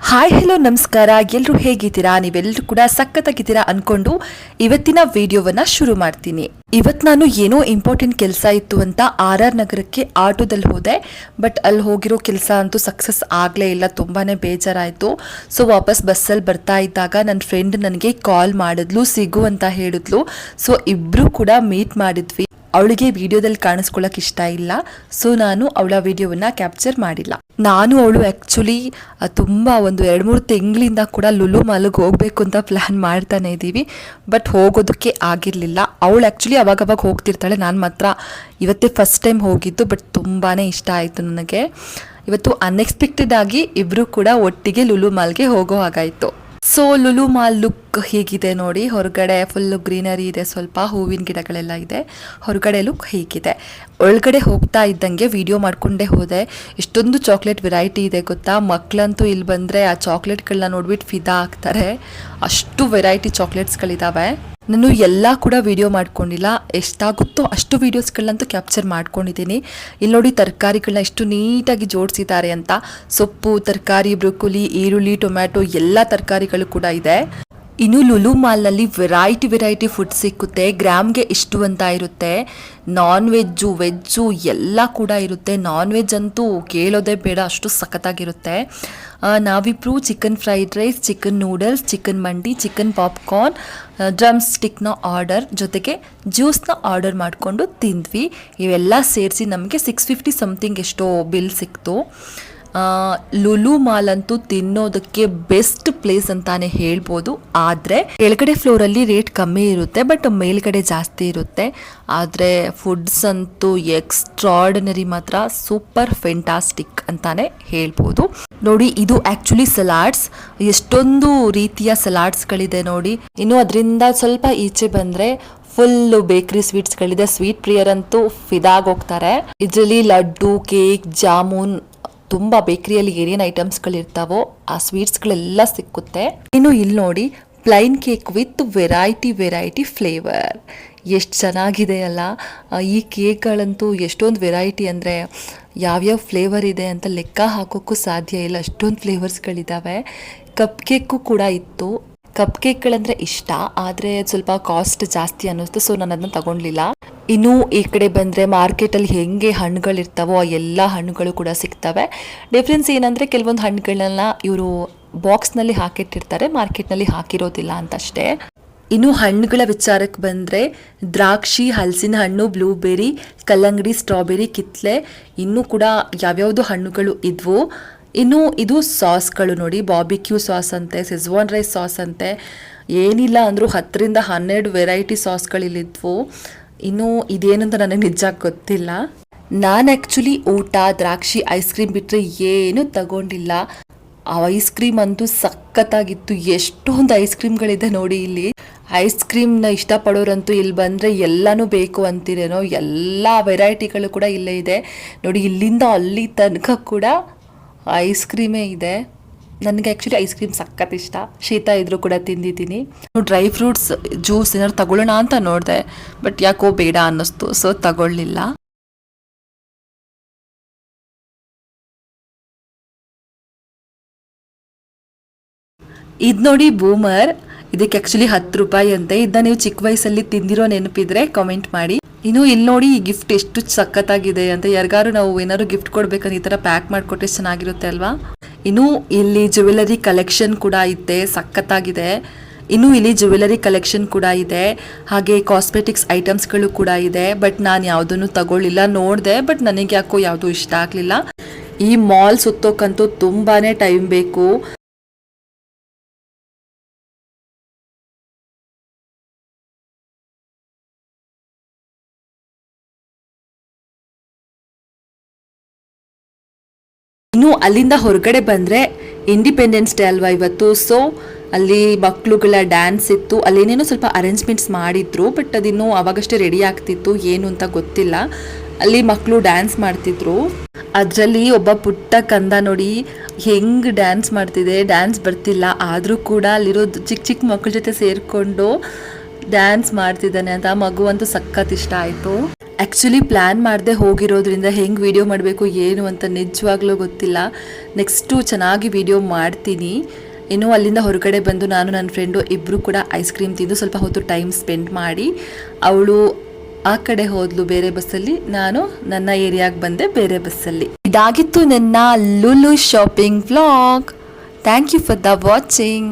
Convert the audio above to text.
Hi hello ನಮಸ್ಕಾರ, ಎಲ್ಲರೂ ಹೇಗಿದ್ದೀರಾ? ನೀವೆಲ್ಲರೂ ಕೂಡ ಸಖತ್ತಾಗಿದ್ದೀರಾ ಅನ್ಕೊಂಡು ಇವತ್ತಿನ ವಿಡಿಯೋವನ್ನ ಶುರು ಮಾಡ್ತೀನಿ. ಇವತ್ತು ನಾನು ಏನೋ ಇಂಪಾರ್ಟೆಂಟ್ ಕೆಲಸ ಇತ್ತು ಅಂತ RR ನಗರಕ್ಕೆ ಆಟೋದಲ್ಲಿ ಹೋದೆ. ಬಟ್ ಅಲ್ಲಿ ಹೋಗಿರೋ ಕೆಲಸ ಅಂತೂ ಸಕ್ಸಸ್ ಆಗಲೇ ಇಲ್ಲ. ತುಂಬಾನೇ ಬೇಜಾರಾಯಿತು. ಸೊ ವಾಪಸ್ ಬಸ್ಸಲ್ಲಿ ಬರ್ತಾ ಇದ್ದಾಗ ನನ್ನ ಫ್ರೆಂಡ್ ನನಗೆ ಕಾಲ್ ಮಾಡಿದ್ಲು, ಸಿಗು ಅಂತ ಹೇಳಿದ್ಲು. ಸೊ ಇಬ್ಬರು ಕೂಡ ಮೀಟ್ ಮಾಡಿದ್ವಿ. ಅವಳಿಗೆ ವಿಡಿಯೋದಲ್ಲಿ ಕಾಣಿಸ್ಕೊಳ್ಳೋಕೆ ಇಷ್ಟ ಇಲ್ಲ, ಸೊ ನಾನು ಅವಳ ವಿಡಿಯೋವನ್ನ ಕ್ಯಾಪ್ಚರ್ ಮಾಡಿಲ್ಲ. ನಾನು ಅವಳು ಆ್ಯಕ್ಚುಲಿ ತುಂಬ ಒಂದು 2-3 ತಿಂಗಳಿಂದ ಕೂಡ ಲುಲು ಮಾಲ್ಗೆ ಹೋಗಬೇಕು ಅಂತ ಪ್ಲ್ಯಾನ್ ಮಾಡ್ತಾನೆ ಇದ್ದೀವಿ. ಬಟ್ ಹೋಗೋದಕ್ಕೆ ಆಗಿರಲಿಲ್ಲ. ಅವಳು ಆ್ಯಕ್ಚುಲಿ ಅವಾಗವಾಗ ಹೋಗ್ತಿರ್ತಾಳೆ, ನಾನು ಮಾತ್ರ ಇವತ್ತೇ ಫಸ್ಟ್ ಟೈಮ್ ಹೋಗಿದ್ದು. ಬಟ್ ತುಂಬಾ ಇಷ್ಟ ಆಯಿತು ನನಗೆ. ಇವತ್ತು ಅನ್ಎಕ್ಸ್ಪೆಕ್ಟೆಡ್ ಆಗಿ ಇಬ್ಬರು ಕೂಡ ಒಟ್ಟಿಗೆ ಲುಲು ಮಾಲ್ಗೆ ಹೋಗೋ ಹಾಗಾಯಿತು. ಸೊ ಲುಲು ಮಾಲ್ ಲುಕ್ ಹೀಗಿದೆ ನೋಡಿ. ಹೊರಗಡೆ ಫುಲ್ಲು ಗ್ರೀನರಿ ಇದೆ, ಸ್ವಲ್ಪ ಹೂವಿನ ಗಿಡಗಳೆಲ್ಲ ಇದೆ. ಹೊರಗಡೆ ಲುಕ್ ಹೀಗಿದೆ. ಒಳಗಡೆ ಹೋಗ್ತಾ ಇದ್ದಂಗೆ ವಿಡಿಯೋ ಮಾಡ್ಕೊಂಡೇ ಹೋದೆ. ಇಷ್ಟೊಂದು ಚಾಕ್ಲೇಟ್ ವೆರೈಟಿ ಇದೆ ಗೊತ್ತಾ. ಮಕ್ಕಳಂತೂ ಇಲ್ಲಿ ಬಂದರೆ ಆ ಚಾಕ್ಲೇಟ್ಗಳನ್ನ ನೋಡ್ಬಿಟ್ಟು ಫಿದಾ ಆಗ್ತಾರೆ. ಅಷ್ಟು ವೆರೈಟಿ ಚಾಕ್ಲೇಟ್ಸ್ಗಳಿದ್ದಾವೆ. ನಾನು ಎಲ್ಲ ಕೂಡ ವಿಡಿಯೋ ಮಾಡ್ಕೊಂಡಿಲ್ಲ, ಎಷ್ಟಾಗುತ್ತೋ ಅಷ್ಟು ವೀಡಿಯೋಸ್ಗಳನ್ನಂತೂ ಕ್ಯಾಪ್ಚರ್ ಮಾಡ್ಕೊಂಡಿದ್ದೀನಿ. ಇಲ್ಲಿ ನೋಡಿ ತರಕಾರಿಗಳನ್ನ ಎಷ್ಟು ನೀಟಾಗಿ ಜೋಡಿಸಿದ್ದಾರೆ ಅಂತ. ಸೊಪ್ಪು, ತರಕಾರಿ, ಬ್ರೊಕೊಲಿ, ಈರುಳ್ಳಿ, ಟೊಮ್ಯಾಟೊ ಎಲ್ಲ ತರಕಾರಿಗಳು ಕೂಡ ಇದೆ. ಇನ್ನು ಲುಲು ಮಾಲ್ನಲ್ಲಿ ವೆರೈಟಿ ಫುಡ್ ಸಿಕ್ಕುತ್ತೆ. ಗ್ರಾಮ್ಗೆ ಇಷ್ಟು ಅಂತ ಇರುತ್ತೆ. ನಾನ್ ವೆಜ್ಜು, ವೆಜ್ಜು ಎಲ್ಲ ಕೂಡ ಇರುತ್ತೆ. ನಾನ್ ವೆಜ್ ಅಂತೂ ಕೇಳೋದೇ ಬೇಡ, ಅಷ್ಟು ಸಖತ್ತಾಗಿರುತ್ತೆ. ನಾವಿಬ್ಬರು chicken fried rice, chicken noodles, chicken mandi, chicken popcorn, ಡ್ರಮ್ ಸ್ಟಿಕ್ನ ಆರ್ಡರ್ ಜೊತೆಗೆ ಜ್ಯೂಸ್ನ ಆರ್ಡರ್ ಮಾಡಿಕೊಂಡು ತಿಂದ್ವಿ. ಇವೆಲ್ಲ ಸೇರಿಸಿ ನಮಗೆ 650 ಸಮಥಿಂಗ್ ಎಷ್ಟೋ ಬಿಲ್ ಸಿಕ್ತು. ಲುಲು ಮಾಲ್ ಅಂತೂ ತಿನ್ನೋದಕ್ಕೆ ಬೆಸ್ಟ್ ಪ್ಲೇಸ್ ಅಂತಾನೆ ಹೇಳ್ಬೋದು. ಆದರೆ ಕೆಳಗಡೆ ಫ್ಲೋರಲ್ಲಿ ರೇಟ್ ಕಮ್ಮಿ ಇರುತ್ತೆ, ಬಟ್ ಮೇಲ್ಗಡೆ ಜಾಸ್ತಿ ಇರುತ್ತೆ. ಆದರೆ ಫುಡ್ಸ್ ಅಂತೂ ಎಕ್ಸ್ಟ್ರಾರ್ಡಿನರಿ, ಮಾತ್ರ ಸೂಪರ್ ಫೆಂಟಾಸ್ಟಿಕ್ ಅಂತಾನೆ ಹೇಳ್ಬೋದು. ನೋಡಿ, ಇದು ಆ್ಯಕ್ಚುಲಿ ಸಲಾಡ್ಸ್. ಎಷ್ಟೊಂದು ರೀತಿಯ ಸಲಾಡ್ಸ್ಗಳಿದೆ ನೋಡಿ. ಇನ್ನು ಅದರಿಂದ ಸ್ವಲ್ಪ ಈಚೆ ಬಂದರೆ ಫುಲ್ಲು ಬೇಕ್ರಿ ಸ್ವೀಟ್ಸ್ಗಳಿದೆ. ಸ್ವೀಟ್ ಪ್ರಿಯರಂತೂ ಫಿದಾಗೋಗ್ತಾರೆ. ಇದರಲ್ಲಿ ಲಡ್ಡು, ಕೇಕ್, ಜಾಮೂನ್, ತುಂಬ ಬೇಕ್ರಿಯಲ್ಲಿ ಏನೇನು ಐಟಮ್ಸ್ಗಳಿರ್ತಾವೋ ಆ ಸ್ವೀಟ್ಸ್ಗಳೆಲ್ಲ ಸಿಕ್ಕುತ್ತೆ. ಇನ್ನು ಇಲ್ಲಿ ನೋಡಿ, plain cake with variety flavour. ಎಷ್ಟು ಚೆನ್ನಾಗಿದೆ ಅಲ್ಲ. ಈ ಕೇಕ್ಗಳಂತೂ ಎಷ್ಟೊಂದು ವೆರೈಟಿ ಅಂದರೆ ಯಾವ್ಯಾವ ಫ್ಲೇವರ್ ಇದೆ ಅಂತ ಲೆಕ್ಕ ಹಾಕೋಕ್ಕೂ ಸಾಧ್ಯ ಇಲ್ಲ, ಅಷ್ಟೊಂದು ಫ್ಲೇವರ್ಸ್ಗಳಿದ್ದಾವೆ. ಕಪ್ ಕೇಕು ಕೂಡ ಇತ್ತು. ಕಪ್ ಕೇಕ್ಗಳಂದರೆ ಇಷ್ಟ, ಆದರೆ ಸ್ವಲ್ಪ ಕಾಸ್ಟ್ ಜಾಸ್ತಿ ಅನ್ನಿಸ್ತು, ಸೊ ನಾನು ಅದನ್ನ ತಗೊಳ್ಲಿಲ್ಲ. ಇನ್ನು ಈ ಕಡೆ ಬಂದರೆ ಮಾರ್ಕೆಟಲ್ಲಿ ಹೆಂಗೆ ಹಣ್ಣುಗಳಿರ್ತಾವೋ ಆ ಎಲ್ಲ ಹಣ್ಣುಗಳು ಕೂಡ ಸಿಗ್ತವೆ. ಡಿಫ್ರೆನ್ಸ್ ಏನಂದರೆ ಕೆಲವೊಂದು ಹಣ್ಣುಗಳನ್ನ ಇವರು ಬಾಕ್ಸ್ನಲ್ಲಿ ಹಾಕಿಟ್ಟಿರ್ತಾರೆ, ಮಾರ್ಕೆಟ್ನಲ್ಲಿ ಹಾಕಿರೋದಿಲ್ಲ ಅಂತಷ್ಟೇ. ಇನ್ನು ಹಣ್ಣುಗಳ ವಿಚಾರಕ್ಕೆ ಬಂದರೆ ದ್ರಾಕ್ಷಿ, ಹಲಸಿನ ಹಣ್ಣು, ಬ್ಲೂಬೆರಿ, ಕಲ್ಲಂಗಡಿ, ಸ್ಟ್ರಾಬೆರಿ, ಕಿತ್ಲೆ, ಇನ್ನೂ ಕೂಡ ಯಾವ್ಯಾವುದು ಹಣ್ಣುಗಳು ಇದ್ವು. ಇನ್ನು ಇದು ಸಾಸ್ಗಳು ನೋಡಿ, ಬಾರ್ಬಿಕ್ಯೂ ಸಾಸ್ ಅಂತೆ, ಸೆಜ್ವಾನ್ ರೈಸ್ ಸಾಸ್ ಅಂತೆ, ಏನಿಲ್ಲ ಅಂದರೂ 10-12 ವೆರೈಟಿ ಸಾಸ್ಗಳಿಲ್ಲಿದ್ವು. ಇನ್ನು ಇದೇನಂತ ನನಗೆ ನಿಜ ಗೊತ್ತಿಲ್ಲ. ನಾನು ಆ್ಯಕ್ಚುಲಿ ಊಟ, ದ್ರಾಕ್ಷಿ, ಐಸ್ ಕ್ರೀಮ್ ಬಿಟ್ಟರೆ ಏನೂ ತಗೊಂಡಿಲ್ಲ. ಆ ಐಸ್ ಕ್ರೀಮ್ ಅಂತೂ ಸಖತ್ತಾಗಿತ್ತು. ಎಷ್ಟೊಂದು ಐಸ್ ಕ್ರೀಮ್ಗಳಿದೆ ನೋಡಿ ಇಲ್ಲಿ. ಐಸ್ ಕ್ರೀಮ್ನ ಇಷ್ಟಪಡೋರಂತೂ ಇಲ್ಲಿ ಬಂದರೆ ಎಲ್ಲನೂ ಬೇಕು ಅಂತೀರೇನೋ, ಎಲ್ಲ ವೆರೈಟಿಗಳು ಕೂಡ ಇಲ್ಲೇ ಇದೆ ನೋಡಿ. ಇಲ್ಲಿಂದ ಅಲ್ಲಿ ತನಕ ಕೂಡ ಐಸ್ ಕ್ರೀಮೇ ಇದೆ. ನನಗೆ ಆ್ಯಕ್ಚುಲಿ ಐಸ್ ಕ್ರೀಮ್ ಸಖತ್ ಇಷ್ಟ. ಶೀತ ಇದ್ರೂ ಕೂಡ ತಿಂದಿದ್ದೀನಿ. ಡ್ರೈ ಫ್ರೂಟ್ಸ್ ಜ್ಯೂಸ್ ಏನಾದ್ರು ತಗೊಳ್ಳೋಣ ಅಂತ ನೋಡಿದೆ, ಬಟ್ ಯಾಕೋ ಬೇಡ ಅನ್ನಿಸ್ತು, ಸೊ ತಗೊಳ್ಳಿಲ್ಲ. ಇದು ನೋಡಿ ಬೂಮರ್. ಇದಕ್ಕೆ ಆ್ಯಕ್ಚುಲಿ 10 ರೂಪಾಯಿ ಅಂತೆ. ಇದನ್ನ ನೀವು ಚಿಕ್ಕ ವಯಸ್ಸಲ್ಲಿ ತಿಂದಿರೋ ನೆನಪಿದ್ರೆ ಕಾಮೆಂಟ್ ಮಾಡಿ. ಇನ್ನು ಇಲ್ಲಿ ನೋಡಿ, ಈ ಗಿಫ್ಟ್ ಎಷ್ಟು ಸಖತ್ತಾಗಿದೆ ಅಂತ. ಯಾರಿಗಾರು ನಾವು ಏನಾದ್ರು ಗಿಫ್ಟ್ ಕೊಡ್ಬೇಕಂದ್ರೆ ಈ ಥರ ಪ್ಯಾಕ್ ಮಾಡಿಕೊಟ್ರೆ ಚೆನ್ನಾಗಿರುತ್ತೆ ಅಲ್ವಾ. ಇನ್ನು ಇಲ್ಲಿ ಜ್ಯುವೆಲರಿ ಕಲೆಕ್ಷನ್ ಕೂಡ ಇದೆ, ಸಖತ್ತಾಗಿದೆ. ಇನ್ನು ಇಲ್ಲಿ ಜ್ಯುವೆಲರಿ ಕಲೆಕ್ಷನ್ ಕೂಡ ಇದೆ, ಹಾಗೆ ಕಾಸ್ಮೆಟಿಕ್ಸ್ ಐಟಮ್ಸ್ಗಳು ಕೂಡ ಇದೆ. ಬಟ್ ನಾನು ಯಾವುದನ್ನು ತಗೊಳ್ಳಿಲ್ಲ. ನೋಡಿದೆ, ಬಟ್ ನನಗೆ ಯಾಕೋ ಯಾವುದೂ ಇಷ್ಟ ಆಗಲಿಲ್ಲ. ಈ ಮಾಲ್ ಸುತ್ತೋಕ್ಕಂತೂ ತುಂಬಾ ಟೈಮ್ ಬೇಕು. ಇನ್ನು ಅಲ್ಲಿಂದ ಹೊರಗಡೆ ಬಂದರೆ ಇಂಡಿಪೆಂಡೆನ್ಸ್ ಡೇ ಅಲ್ವಾ ಇವತ್ತು, ಸೊ ಅಲ್ಲಿ ಮಕ್ಕಳುಗಳ ಡ್ಯಾನ್ಸ್ ಇತ್ತು. ಅಲ್ಲೇನೇನೋ ಸ್ವಲ್ಪ ಅರೇಂಜ್ಮೆಂಟ್ಸ್ ಮಾಡಿದ್ರು, ಬಟ್ ಅದಿನ್ನೂ ಅವಾಗಷ್ಟೇ ರೆಡಿ ಆಗ್ತಿತ್ತು, ಏನು ಅಂತ ಗೊತ್ತಿಲ್ಲ. ಅಲ್ಲಿ ಮಕ್ಕಳು ಡ್ಯಾನ್ಸ್ ಮಾಡ್ತಿದ್ರು. ಅದರಲ್ಲಿ ಒಬ್ಬ ಪುಟ್ಟ ಕಂದ ನೋಡಿ ಹೆಂಗೆ ಡ್ಯಾನ್ಸ್ ಮಾಡ್ತಿದೆ. ಡ್ಯಾನ್ಸ್ ಬರ್ತಿಲ್ಲ, ಆದರೂ ಕೂಡ ಅಲ್ಲಿರೋ ಚಿಕ್ಕ ಮಕ್ಕಳ ಜೊತೆ ಸೇರಿಕೊಂಡು ಡ್ಯಾನ್ಸ್ ಮಾಡ್ತಿದ್ದಾನೆ ಅಂತ. ಮಗು ಅಂತೂ ಸಖತ್ ಇಷ್ಟ ಆಯಿತು. ಆ್ಯಕ್ಚುಲಿ ಪ್ಲ್ಯಾನ್ ಮಾಡದೆ ಹೋಗಿರೋದ್ರಿಂದ ಹೆಂಗೆ ವೀಡಿಯೋ ಮಾಡಬೇಕು ಏನು ಅಂತ ನಿಜವಾಗ್ಲೂ ಗೊತ್ತಿಲ್ಲ. ನೆಕ್ಸ್ಟು ಚೆನ್ನಾಗಿ ವೀಡಿಯೋ ಮಾಡ್ತೀನಿ. ಇನ್ನು ಅಲ್ಲಿಂದ ಹೊರಗಡೆ ಬಂದು ನಾನು ನನ್ನ ಫ್ರೆಂಡು ಇಬ್ಬರು ಕೂಡ ಐಸ್ ಕ್ರೀಮ್ ತಿಂದು ಸ್ವಲ್ಪ ಹೊತ್ತು ಟೈಮ್ ಸ್ಪೆಂಡ್ ಮಾಡಿ, ಅವಳು ಆ ಕಡೆ ಹೋದ್ಲು ಬೇರೆ ಬಸ್ಸಲ್ಲಿ, ನಾನು ನನ್ನ ಏರಿಯಾಗೆ ಬಂದೆ ಬೇರೆ ಬಸ್ಸಲ್ಲಿ. ಇದಾಗಿತ್ತು ನನ್ನ Lulu shopping vlog. Thank you for the watching.